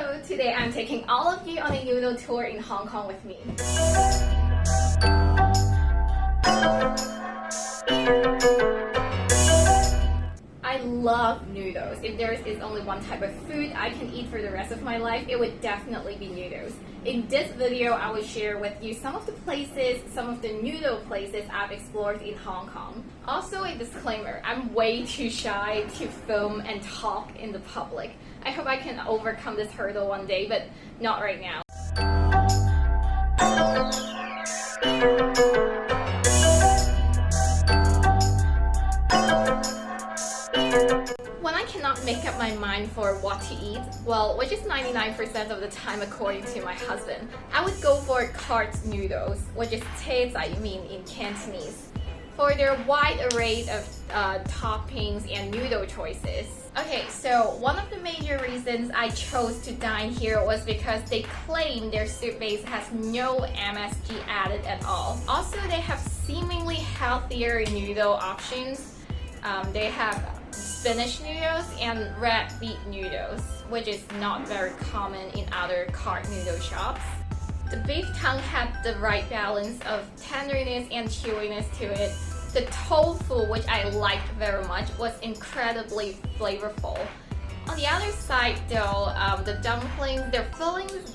Hello! Today I'm taking all of you on a noodle tour in Hong Kong with me. I love noodles. If there is only one type of food I can eat for the rest of my life, it would definitely be noodles. In this video, I will share with you some of the places, some of the noodle places I've explored in Hong Kong. Also a disclaimer, I'm way too shy to film and talk in the public. I hope I can overcome this hurdle one day, but not right now. When I cannot make up my mind for what to eat, well, which is 99% of the time according to my husband, I would go for cart noodles, which is 車仔麵 in Cantonese, for their wide array of toppings and noodle choices. Okay, so one of the major reasons I chose to dine here was because they claim their soup base has no MSG added at all. Also, they have seemingly healthier noodle options. They have spinach noodles and red beet noodles, which is not very common in other cart noodle shops. The beef tongue had the right balance of tenderness and chewiness to it. The tofu, which I liked very much, was incredibly flavorful. On the other side though, the dumplings, their fillings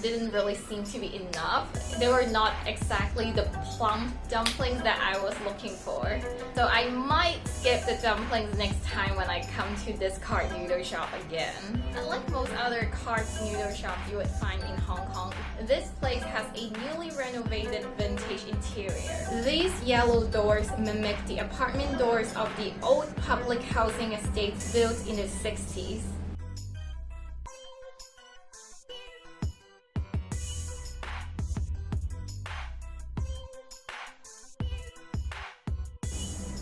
didn't really seem to be enough. They were not exactly the plump dumplings that I was looking for. So I might skip the dumplings next time when I come to this cart noodle shop again. Unlike most other cart noodle shops you would find in Hong Kong, this place has a newly renovated vintage interior. These yellow doors mimic the apartment doors of the old public housing estates built in the 60s.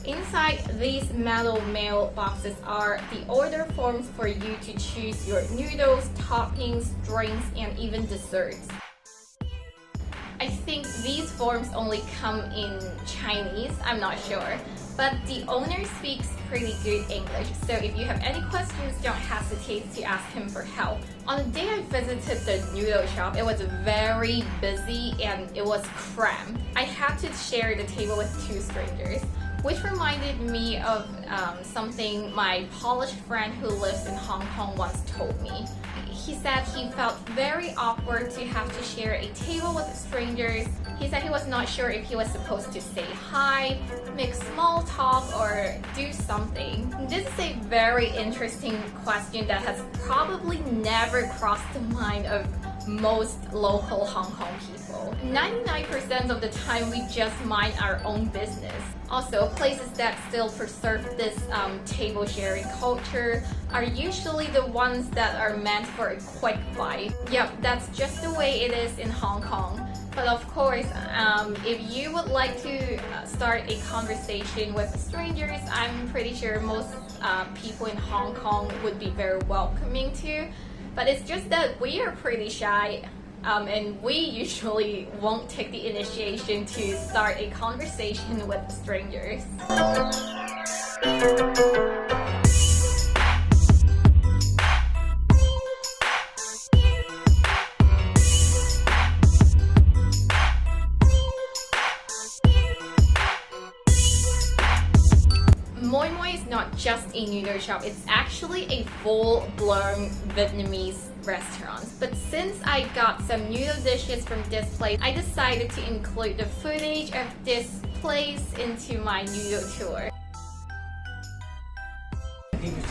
Inside these metal mailboxes are the order forms for you to choose your noodles, toppings, drinks, and even desserts. I think these forms only come in Chinese, I'm not sure, but the owner speaks pretty good English, so if you have any questions, don't hesitate to ask him for help. On the day I visited the noodle shop, it was very busy and it was cramped. I had to share the table with two strangers, which reminded me of something my Polish friend who lives in Hong Kong once told me. He said he felt very awkward to have to share a table with strangers. He said he was not sure if he was supposed to say hi, make small talk, or do something. This is a very interesting question that has probably never crossed the mind of most local Hong Kong people. 99% of the time we just mind our own business. Also, places that still preserve this table sharing culture are usually the ones that are meant for a quick bite. Yep, that's just the way it is in Hong Kong. But of course, if you would like to start a conversation with strangers, I'm pretty sure most people in Hong Kong would be very welcoming to. But it's just that we are pretty shy, and we usually won't take the initiation to start a conversation with strangers. Muay is not just a noodle shop, it's actually a full-blown Vietnamese restaurant. But since I got some noodle dishes from this place, I decided to include the footage of this place into my noodle tour.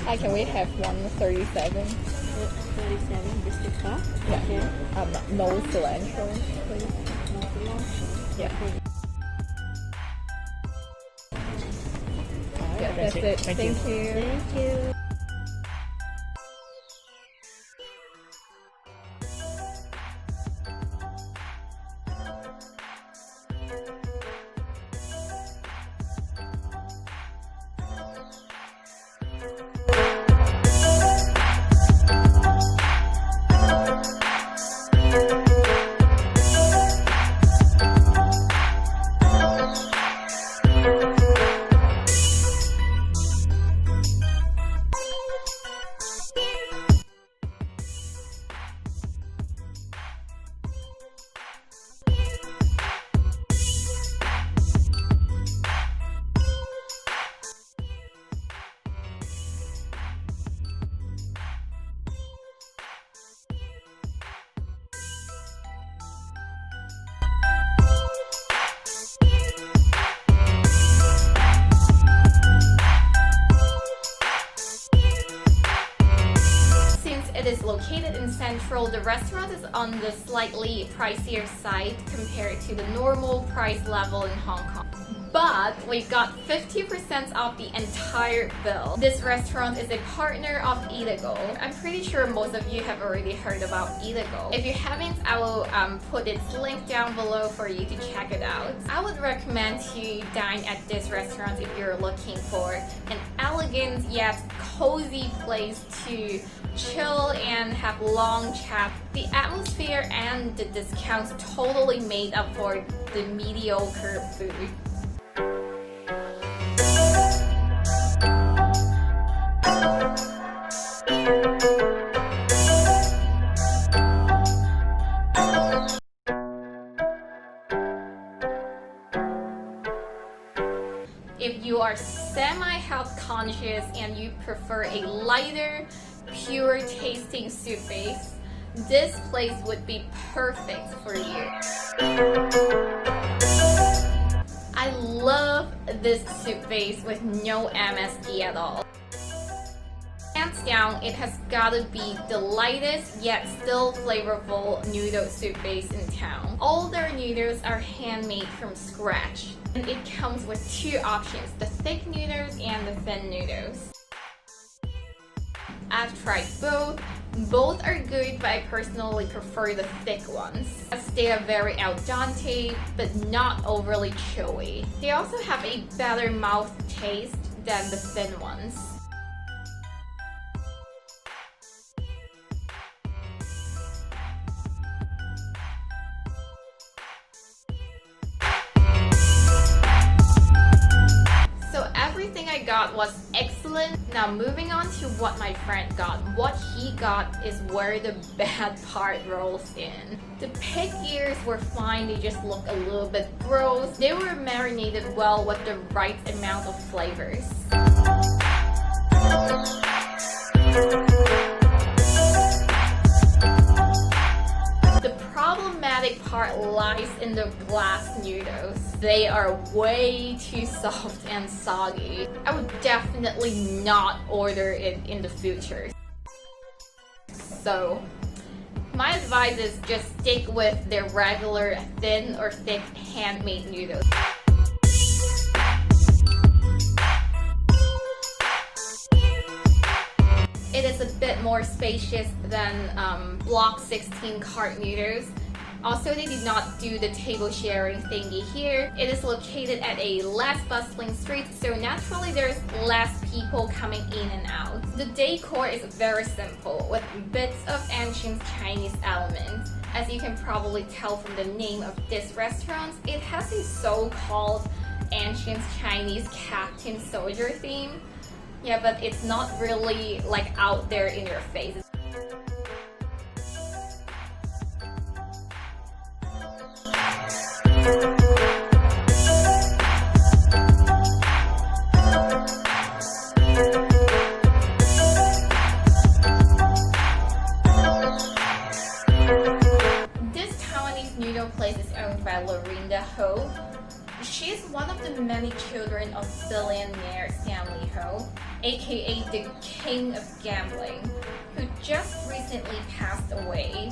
Hi, can we have 137? 37, just the cup? Yeah. No cilantro, please. No cilantro. Yeah. Yeah, that's it. Thank you. Thank you. it is located in Central, the restaurant is on the slightly pricier side compared to the normal price level in Hong Kong. But we got 50% off the entire bill. This restaurant is a partner of Eatigo. I'm pretty sure most of you have already heard about Eatigo. If you haven't, I will put its link down below for you to check it out. I would recommend to dine at this restaurant if you're looking for an elegant yet cozy place to chill and have long chat. The atmosphere and the discounts totally made up for the mediocre food. If you are semi-health conscious and you prefer a lighter, pure tasting soup base, this place would be perfect for you. I love this soup base with no MSG at all. Hands down, it has gotta be the lightest yet still flavorful noodle soup base in town. All their noodles are handmade from scratch, and it comes with two options, the thick noodles and the thin noodles. I've tried both. Both are good, but I personally prefer the thick ones, as they are very al dente, but not overly chewy. They also have a better mouth taste than the thin ones. Everything I got was excellent. Now moving on to what my friend got. What he got is where the bad part rolls in. The pig ears were fine, they just look a little bit gross. They were marinated well with the right amount of flavors. The problematic part lies in the glass noodles. They are way too soft and soggy. I would definitely not order it in the future. So, my advice is just stick with their regular thin or thick handmade noodles. It is a bit more spacious than Block 16 cart noodles. Also, they did not do the table sharing thingy here. It is located at a less bustling street, so naturally there's less people coming in and out. The decor is very simple, with bits of ancient Chinese elements. As you can probably tell from the name of this restaurant, it has a so-called ancient Chinese captain soldier theme. Yeah, but it's not really like out there in your face. This Taiwanese noodle place is owned by Ho. She is one of the many children of billionaire Stanley Ho, aka the king of gambling, who just recently passed away.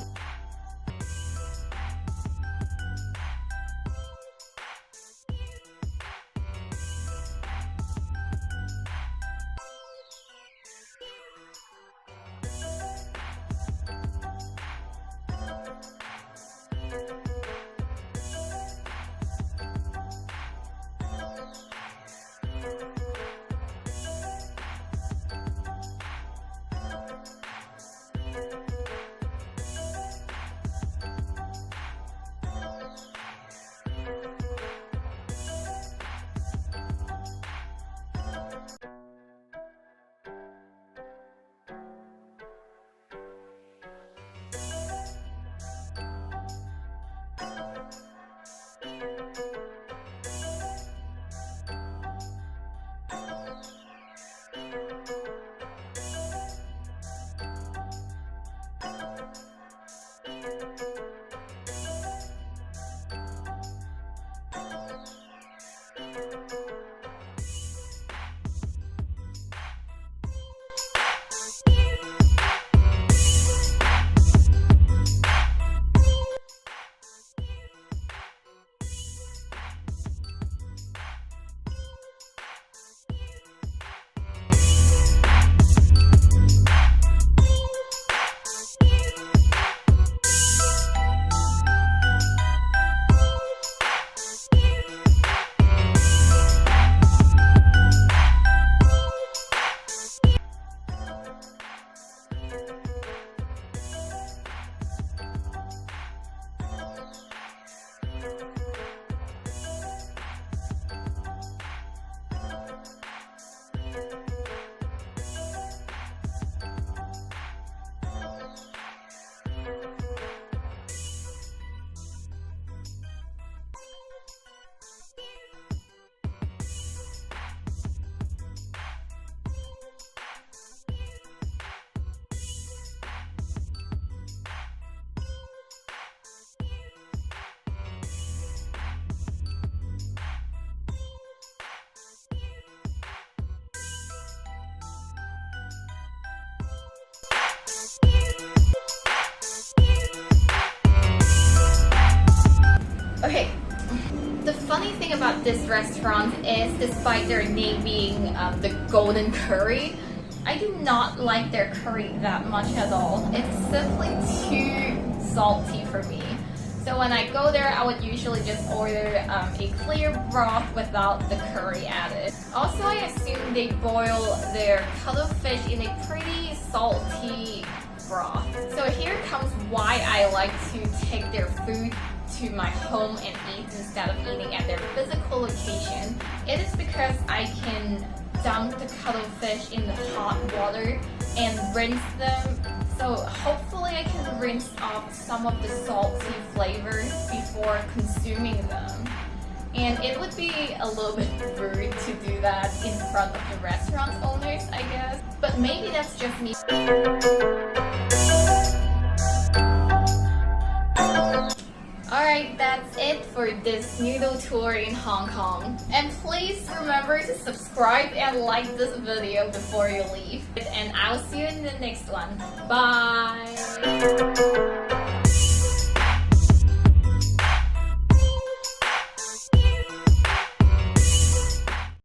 thing about this restaurant is, despite their name being the Golden Curry, I do not like their curry that much at all. It's simply too salty for me. So when I go there, I would usually just order a clear broth without the curry added. Also, I assume they boil their cuttlefish in a pretty salty broth. So here comes why I like to take their food to my home and eat instead of eating at their physical location. It is because I can dunk the cuttlefish in the hot water and rinse them. So hopefully I can rinse off some of the salty flavors before consuming them. And it would be a little bit rude to do that in front of the restaurant owners, I guess. But maybe that's just me. Alright, that's it for this noodle tour in Hong Kong. And please remember to subscribe and like this video before you leave. And I'll see you in the next one. Bye!